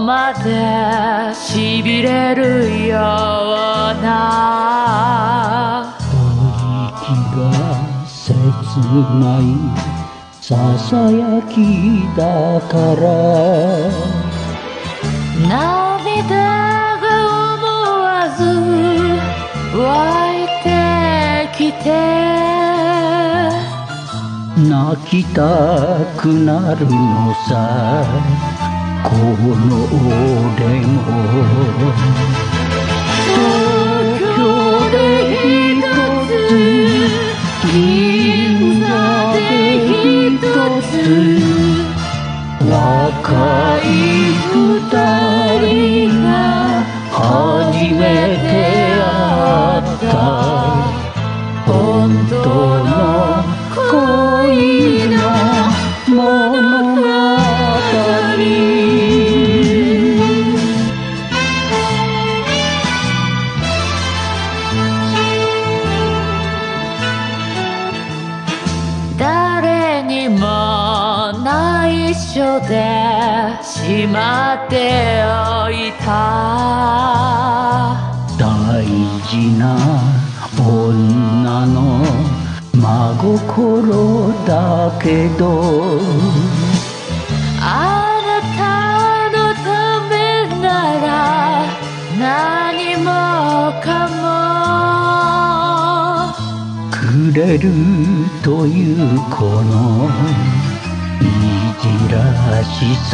までしびれるような吐息が切ないささやきだから涙が思わず湧いてきて泣きたくなるのさこの俺も東京で一つ銀座で一つ若い二人が初めて会った本当の恋の物語誰にも内緒でしまっておいた大事な女の真心だけどあなたのためなら何もかもくれるというこのいじらしさ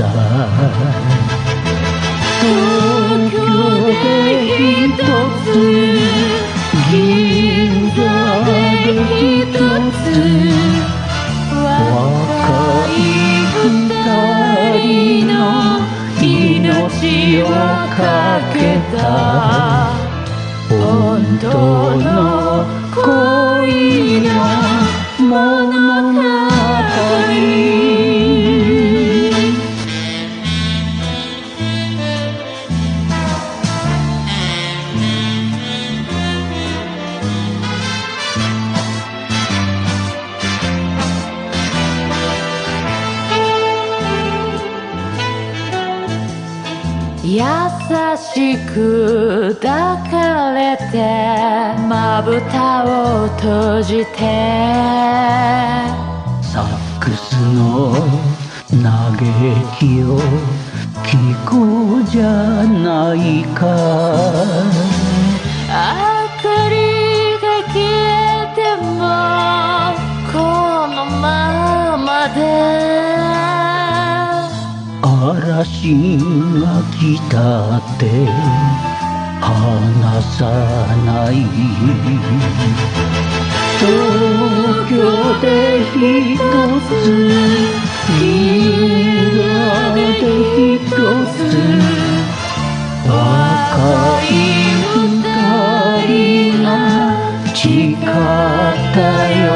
東京で一つ銀座で一つ若い二人の命をかけた本当の恋の物語優しく抱かれてまぶたを閉じてサックスの嘆きを聞こうじゃないか明かりが消えてもこのままで嵐が来たって離さない東京で一つ銀座で一つ若い二人が誓ったよ